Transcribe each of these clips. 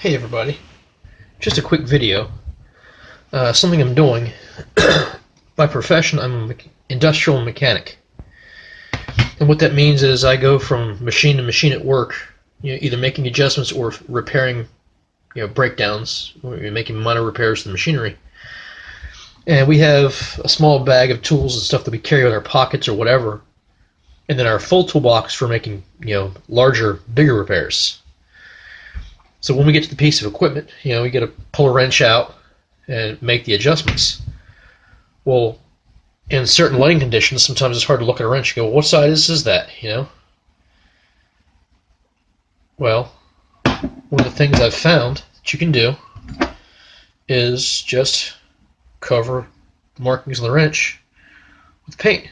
Hey everybody, just a quick video. Something I'm doing. By profession, I'm an industrial mechanic. And what that means is I go from machine to machine at work, either making adjustments or repairing breakdowns, or making minor repairs to the machinery. And we have a small bag of tools and stuff that we carry in our pockets or whatever, and then our full toolbox for making larger, bigger repairs. So when we get to the piece of equipment, we got to pull a wrench out and make the adjustments. Well, in certain lighting conditions, sometimes it's hard to look at a wrench and go, what size is that, Well, one of the things I've found that you can do is just cover the markings on the wrench with paint.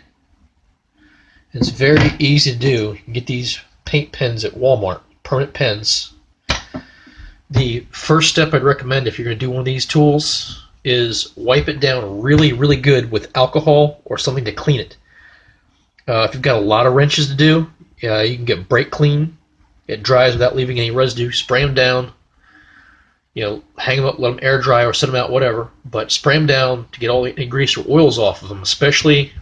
It's very easy to do. You can get these paint pens at Walmart, permanent pens. The first step I'd recommend if you're going to do one of these tools is wipe it down really, really good with alcohol or something to clean it. If you've got a lot of wrenches to do, you can get brake clean. It dries without leaving any residue. Spray them down. Hang them up, let them air dry or set them out, whatever. But spray them down to get all any grease or oils off of them, especially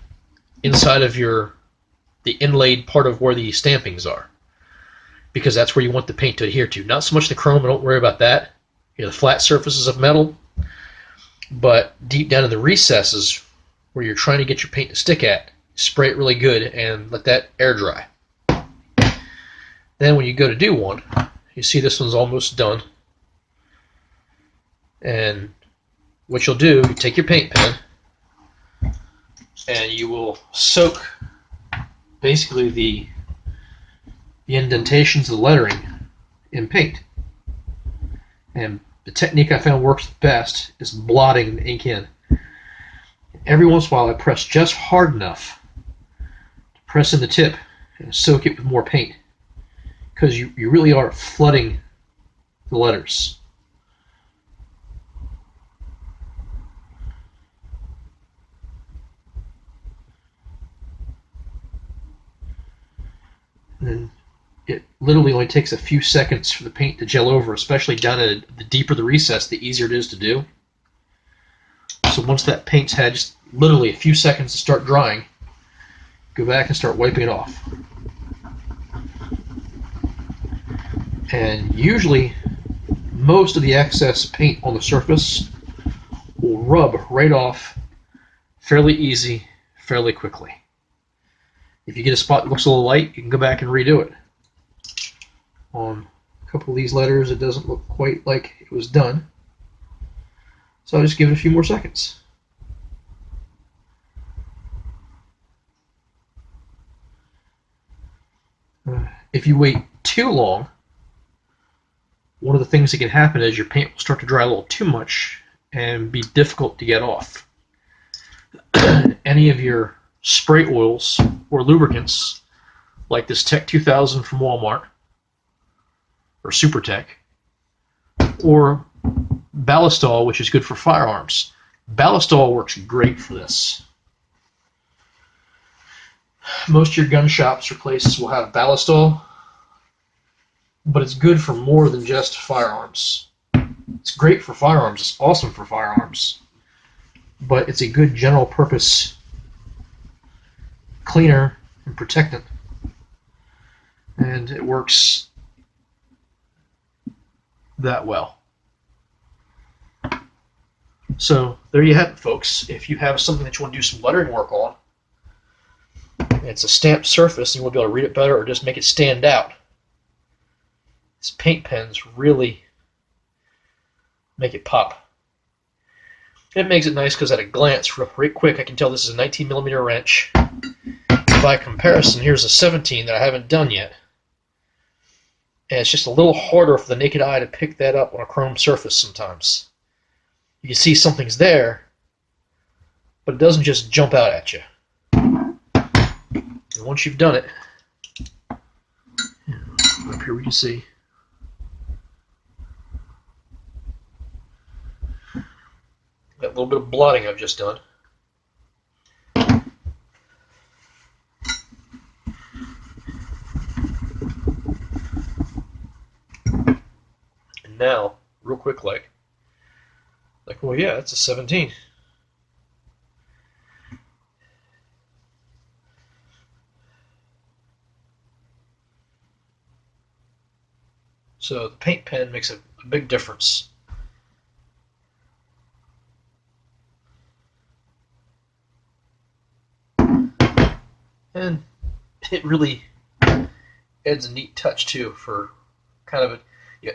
inside of the inlaid part of where the stampings are, because that's where you want the paint to adhere to. Not so much the chrome, don't worry about that. The flat surfaces of metal, but deep down in the recesses where you're trying to get your paint to stick at, spray it really good and let that air dry. Then when you go to do one, you see this one's almost done. And what you'll do, you take your paint pen and you will soak basically the indentations of the lettering in paint. And the technique I found works best is blotting the ink in. Every once in a while I press just hard enough to press in the tip and soak it with more paint, because you really are flooding the letters. And then it literally only takes a few seconds for the paint to gel over, especially down at the deeper the recess, the easier it is to do. So once that paint's had just literally a few seconds to start drying, go back and start wiping it off. And usually most of the excess paint on the surface will rub right off fairly easy, fairly quickly. If you get a spot that looks a little light, you can go back and redo it. On a couple of these letters, it doesn't look quite like it was done, so I'll just give it a few more seconds. If you wait too long, one of the things that can happen is your paint will start to dry a little too much and be difficult to get off. Any of your spray oils or lubricants, like this Tech 2000 from Walmart, or Super Tech, or Ballistol, which is good for firearms. Ballistol works great for this. Most of your gun shops or places will have Ballistol, but it's good for more than just firearms. It's great for firearms, it's awesome for firearms, but it's a good general purpose cleaner and protectant, and it works that well. So there you have it, folks. If you have something that you want to do some lettering work on, it's a stamped surface and you want to be able to read it better or just make it stand out, these paint pens really make it pop. It makes it nice because at a glance, right quick, I can tell this is a 19mm wrench. By comparison, here's a 17 that I haven't done yet. And it's just a little harder for the naked eye to pick that up on a chrome surface sometimes. You can see something's there, but it doesn't just jump out at you. And once you've done it, up here we can see that little bit of blotting I've just done. And now real quick, like, well, yeah, that's a 17. So the paint pen makes a big difference. And it really adds a neat touch too for kind of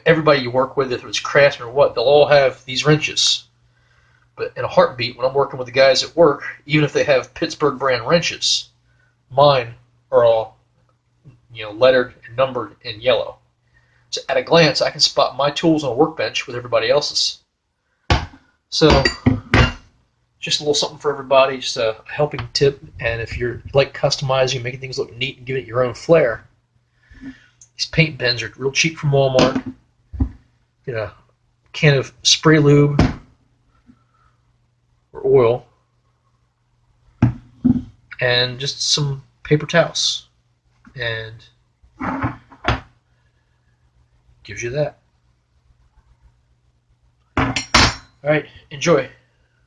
everybody you work with, if it's craftsmen or what, they'll all have these wrenches. But in a heartbeat, when I'm working with the guys at work, even if they have Pittsburgh brand wrenches, mine are all lettered and numbered in yellow. So at a glance, I can spot my tools on a workbench with everybody else's. So just a little something for everybody, just a helping tip. And if you're like customizing, making things look neat and giving it your own flair, these paint pens are real cheap from Walmart. Get a can of spray lube or oil and just some paper towels, and gives you that. All right, enjoy.